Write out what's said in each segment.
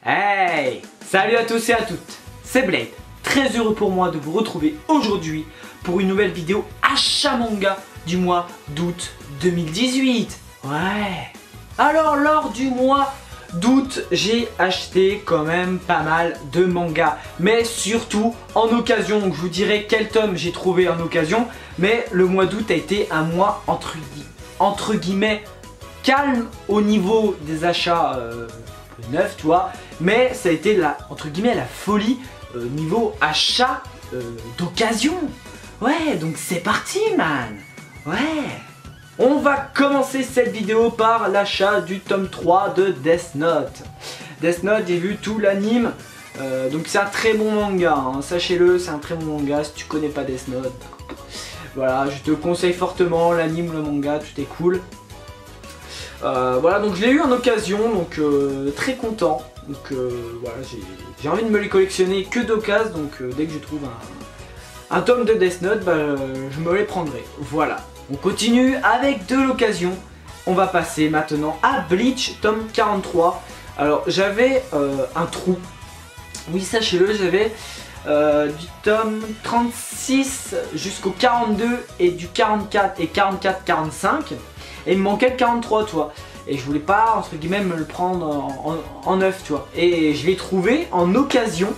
Hey! Salut à tous et à toutes, c'est Blade. Très heureux pour moi de vous retrouver aujourd'hui pour une nouvelle vidéo achat manga du mois d'août 2018. Ouais! Alors lors du mois d'août, j'ai acheté quand même pas mal de mangas, mais surtout en occasion. Donc je vous dirai quel tome j'ai trouvé en occasion, mais le mois d'août a été un mois entre guillemets calme au niveau des achats neufs, tu vois, mais ça a été entre guillemets la folie niveau achat d'occasion. Ouais, donc c'est parti, man. Ouais. On va commencer cette vidéo par l'achat du tome 3 de Death Note. Death Note, j'ai vu tout l'anime, donc c'est un très bon manga, hein. Sachez-le, c'est un très bon manga si tu connais pas Death Note. Voilà, je te conseille fortement l'anime, le manga, tout est cool. Voilà, donc je l'ai eu en occasion, donc très content. Donc voilà, j'ai envie de me les collectionner que d'occasion, donc dès que je trouve un tome de Death Note, bah, je me les prendrai. Voilà, on continue avec de l'occasion. On va passer maintenant à Bleach, tome 43. Alors j'avais un trou, oui sachez-le, j'avais du tome 36 jusqu'au 42 et du 44 et 44-45. Et il me manquait le 43, tu vois. Et je voulais pas, entre guillemets, me le prendre en neuf, tu vois. Et je l'ai trouvé en occasion.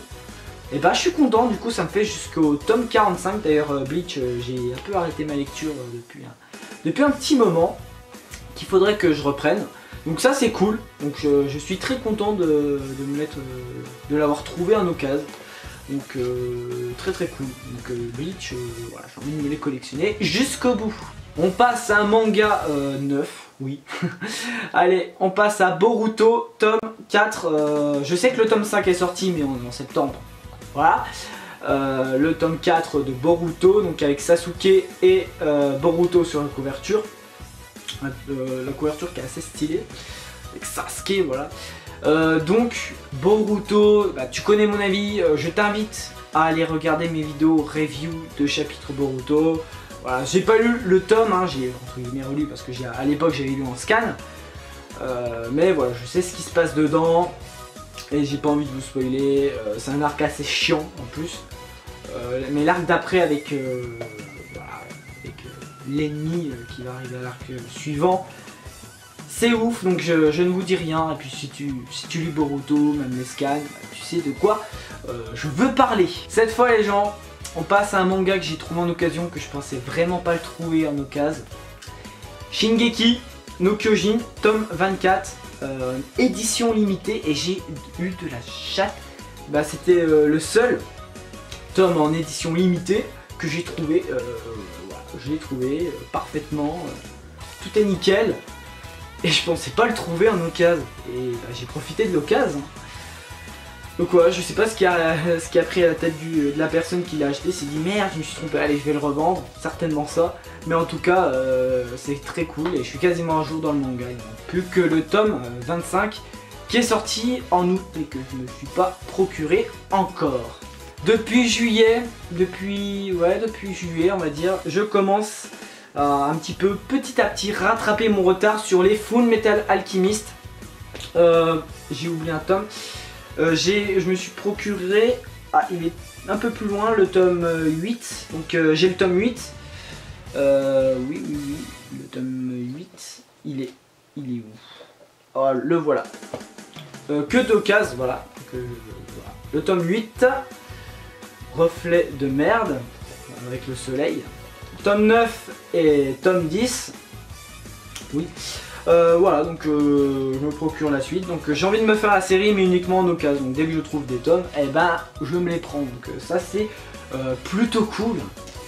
Et bah je suis content, du coup ça me fait jusqu'au tome 45. D'ailleurs Bleach, j'ai un peu arrêté ma lecture depuis un petit moment. Qu'il faudrait que je reprenne. Donc ça c'est cool. Donc je suis très content de l'avoir trouvé en occasion. Donc très cool. Donc Bleach, voilà, j'ai envie de me les collectionner jusqu'au bout. On passe à un manga neuf, oui. Allez, on passe à Boruto, tome 4. Je sais que le tome 5 est sorti, mais on est en septembre. Voilà. Le tome 4 de Boruto, donc avec Sasuke et Boruto sur la couverture. La couverture qui est assez stylée. Avec Sasuke, voilà. Donc, Boruto, bah, tu connais mon avis. Je t'invite à aller regarder mes vidéos review de chapitre Boruto. Voilà, j'ai pas lu le tome, hein, j'ai entre guillemets relu parce que à l'époque j'avais lu en scan. Mais voilà, je sais ce qui se passe dedans et j'ai pas envie de vous spoiler. C'est un arc assez chiant en plus. Mais l'arc d'après avec, voilà, avec l'ennemi qui va arriver à l'arc suivant, c'est ouf, donc je ne vous dis rien. Et puis si tu lis Boruto, même les scans, tu sais de quoi je veux parler. Cette fois les gens, on passe à un manga que j'ai trouvé en occasion, que je pensais vraiment pas le trouver en occasion. Shingeki no Kyojin, tome 24, édition limitée, et j'ai eu de la chatte. Bah, c'était le seul tome en édition limitée que j'ai trouvé. Voilà, je l'ai trouvé parfaitement, tout est nickel. Et je pensais pas le trouver en occasion. Et bah, j'ai profité de l'occasion. Donc ouais, je sais pas ce qui a pris à la tête de la personne qui l'a acheté, s'est dit merde, je me suis trompé, allez je vais le revendre, certainement ça. Mais en tout cas, c'est très cool et je suis quasiment un jour dans le manga. Il ne manque plus que le tome 25 qui est sorti en août et que je ne me suis pas procuré encore. Depuis juillet, on va dire, je commence à un petit peu, petit à petit, rattraper mon retard sur les Full Metal Alchemist. J'ai oublié un tome. Je me suis procuré, il est un peu plus loin, le tome 8, donc j'ai le tome 8, oui, le tome 8, il est où? Oh, le voilà, que d'occasion, voilà, voilà, le tome 8, reflet de merde, avec le soleil, tome 9 et tome 10, oui. Voilà, donc je me procure la suite. Donc j'ai envie de me faire la série, mais uniquement en occasion. Donc, dès que je trouve des tomes, et ben je me les prends. Donc ça c'est plutôt cool.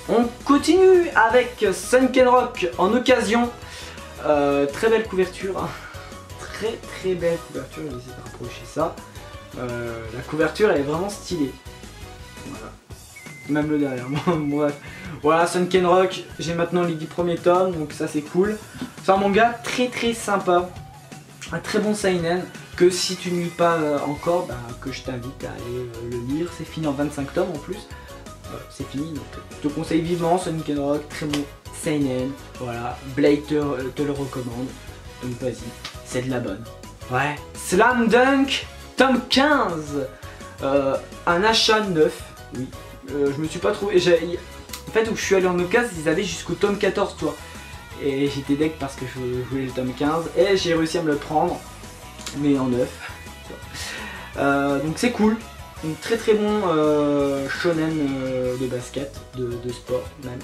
On continue avec Sunken Rock en occasion. Très belle couverture, hein. Très belle couverture. Je vais essayer de rapprocher ça. La couverture elle est vraiment stylée. Voilà. Même le derrière. Bref. Voilà, Sunken Rock, j'ai maintenant les 10 premiers tomes, donc ça c'est cool. C'est un manga très sympa, un très bon seinen, que si tu ne lis pas encore, bah, que je t'invite à aller le lire. C'est fini en 25 tomes en plus, c'est fini, donc je te conseille vivement Sunken Rock, très bon seinen, voilà, Blade te le recommande, donc vas-y, c'est de la bonne. Ouais, Slam Dunk, tome 15. Un achat neuf, oui. Je me suis pas trouvé. En fait, où je suis allé en occasion, ils avaient jusqu'au tome 14, toi. Et j'étais deck parce que je voulais le tome 15. Et j'ai réussi à me le prendre, mais en neuf. Donc c'est cool. Un très très bon shonen de basket, de sport même.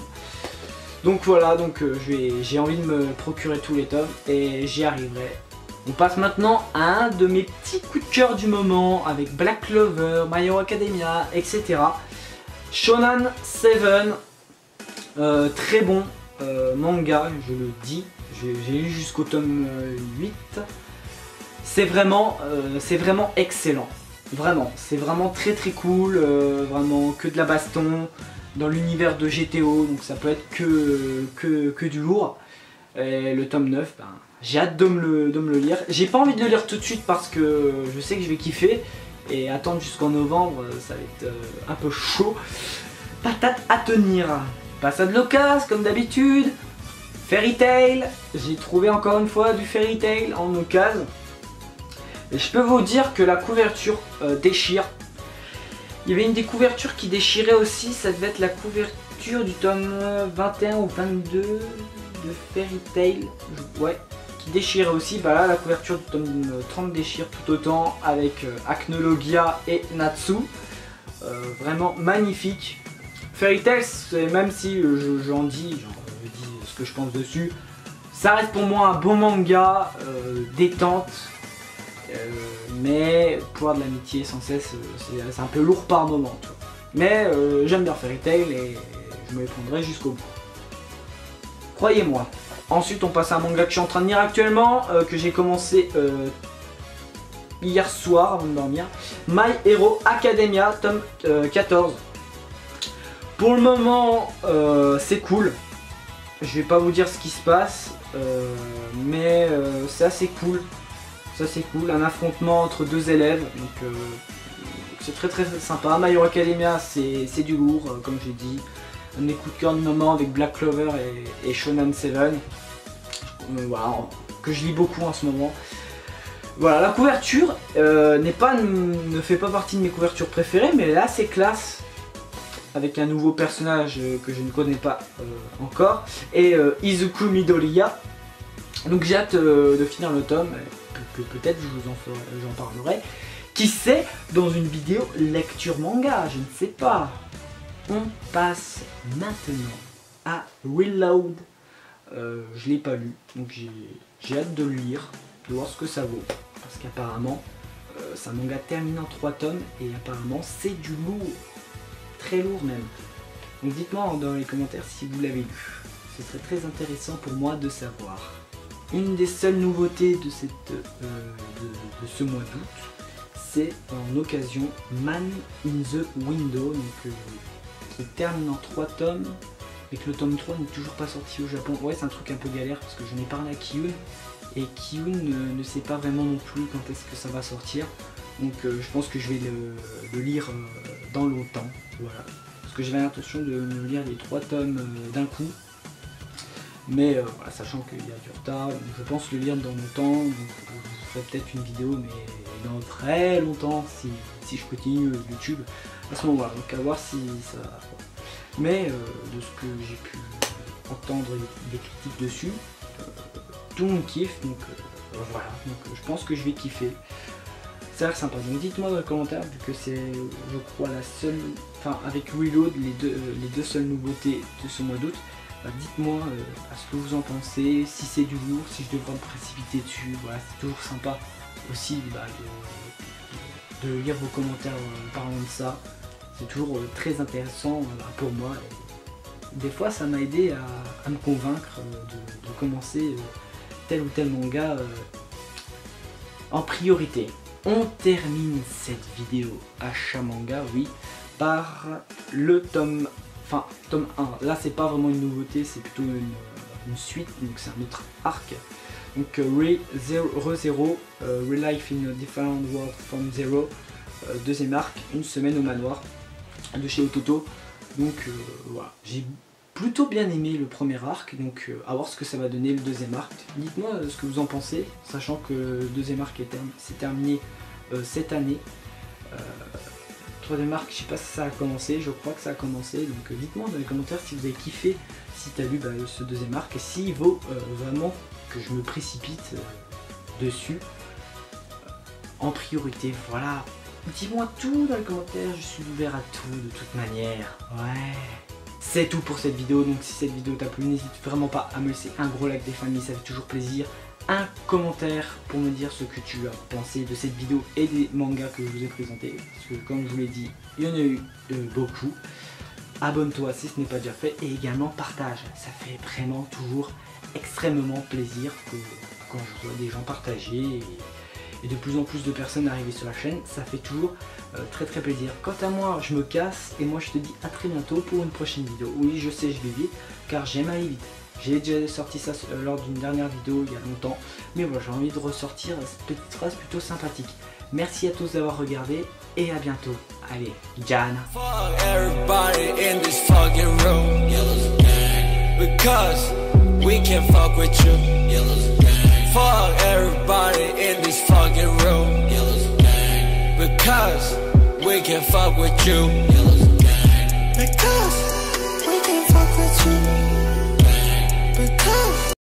Donc voilà, donc j'ai envie de me procurer tous les tomes et j'y arriverai. On passe maintenant à un de mes petits coups de cœur du moment avec Black Clover, My Hero Academia, etc. Shonen 7, très bon manga, je le dis. J'ai lu jusqu'au tome 8. C'est vraiment excellent. Vraiment, c'est vraiment très très cool. Vraiment que de la baston dans l'univers de GTO. Donc ça peut être que du lourd. Et le tome 9, ben, j'ai hâte de me le lire. J'ai pas envie de le lire tout de suite parce que je sais que je vais kiffer. Et attendre jusqu'en novembre, ça va être un peu chaud. Patate à tenir. Passe à de l'occasion comme d'habitude. Fairy Tail. J'ai trouvé encore une fois du Fairy Tail en occasion. Et je peux vous dire que la couverture déchire. Il y avait une des couvertures qui déchirait aussi. Ça devait être la couverture du tome 21 ou 22 de Fairy Tail. Ouais. Qui déchirait aussi. Bah là, la couverture du tome 30 déchire tout autant avec Acnologia et Natsu. Vraiment magnifique. Fairy Tail, même si j'en dis ce que je pense dessus, ça reste pour moi un bon manga, détente, mais pouvoir de l'amitié sans cesse, c'est un peu lourd par moment. Mais j'aime bien Fairy Tail et je me les prendrai jusqu'au bout. Croyez-moi. Ensuite on passe à un manga que je suis en train de lire actuellement, que j'ai commencé hier soir avant de dormir. My Hero Academia, tome 14. Pour le moment, c'est cool. Je vais pas vous dire ce qui se passe, mais c'est assez cool. Ça c'est cool, un affrontement entre deux élèves, donc c'est très très sympa. My Hero Academia, c'est du lourd, comme j'ai dit. Un de mes coups de cœur du moment avec Black Clover et Shonen 7. Voilà, que je lis beaucoup en ce moment. Voilà, la couverture ne fait pas partie de mes couvertures préférées, mais là c'est classe. Avec un nouveau personnage que je ne connais pas encore, et Izuku Midoriya. Donc j'ai hâte de finir le tome, que peut-être j'en parlerai. Qui sait, dans une vidéo lecture manga, je ne sais pas. On passe maintenant à Reload. Je l'ai pas lu, donc j'ai hâte de le lire, de voir ce que ça vaut. Parce qu'apparemment, c'est un manga terminé en 3 tomes, et apparemment c'est du lourd. Très lourd même. Donc dites-moi dans les commentaires si vous l'avez lu. Ce serait très intéressant pour moi de savoir. Une des seules nouveautés de ce mois d'août, c'est en occasion Man in the Window, donc qui termine en 3 tomes, et que le tome 3 n'est toujours pas sorti au Japon. Ouais, c'est un truc un peu galère parce que j'en ai parlé à Kiyun, et Kiyun ne sait pas vraiment non plus quand est-ce que ça va sortir. Donc je pense que je vais le lire dans longtemps, voilà. Parce que j'avais l'intention de me lire les 3 tomes d'un coup. Mais voilà, sachant qu'il y a du retard, je pense le lire dans longtemps. Donc je ferai peut-être une vidéo, mais dans très longtemps si je continue YouTube à ce moment-là. Donc à voir si ça... Mais de ce que j'ai pu entendre des critiques dessus, tout le monde kiffe, donc voilà. Donc je pense que je vais kiffer. Ça a l'air sympa, donc dites-moi dans les commentaires, vu que c'est, je crois, la seule, enfin avec Reload, les deux seules nouveautés de ce mois d'août. Bah, dites-moi à ce que vous en pensez, si c'est du lourd, si je devrais me précipiter dessus. Voilà, c'est toujours sympa aussi de lire vos commentaires en parlant de ça. C'est toujours très intéressant pour moi. Et des fois ça m'a aidé à me convaincre de commencer tel ou tel manga en priorité. On termine cette vidéo achat manga, oui, par le tome 1. Là c'est pas vraiment une nouveauté, c'est plutôt une suite, donc c'est un autre arc. Donc ReZero, Relife in a Different World from Zero, deuxième arc, une semaine au manoir de chez Ototo. Donc voilà, j'ai plutôt bien aimé le premier arc, donc à voir ce que ça va donner le deuxième arc. Dites-moi ce que vous en pensez, sachant que le deuxième arc s'est terminé cette année. Troisième arc, je sais pas si ça a commencé, je crois que ça a commencé, donc dites-moi dans les commentaires si vous avez kiffé, si tu as lu ce deuxième arc, et s'il vaut vraiment que je me précipite dessus en priorité. Voilà, dis-moi tout dans les commentaires, je suis ouvert à tout de toute manière. Ouais. C'est tout pour cette vidéo, donc si cette vidéo t'a plu, n'hésite vraiment pas à me laisser un gros like des familles, ça fait toujours plaisir. Un commentaire pour me dire ce que tu as pensé de cette vidéo et des mangas que je vous ai présentés, parce que comme je vous l'ai dit, il y en a eu beaucoup. Abonne-toi si ce n'est pas déjà fait et également partage, ça fait vraiment toujours extrêmement plaisir que quand je vois des gens partager et de plus en plus de personnes arriver sur la chaîne, ça fait toujours très plaisir. Quant à moi, je me casse et moi je te dis à très bientôt pour une prochaine vidéo. Oui, je sais, je vais vite car j'aime aller vite. J'ai déjà sorti ça lors d'une dernière vidéo il y a longtemps, mais voilà, j'ai envie de ressortir cette petite phrase plutôt sympathique. Merci à tous d'avoir regardé et à bientôt. Allez, Jan. Because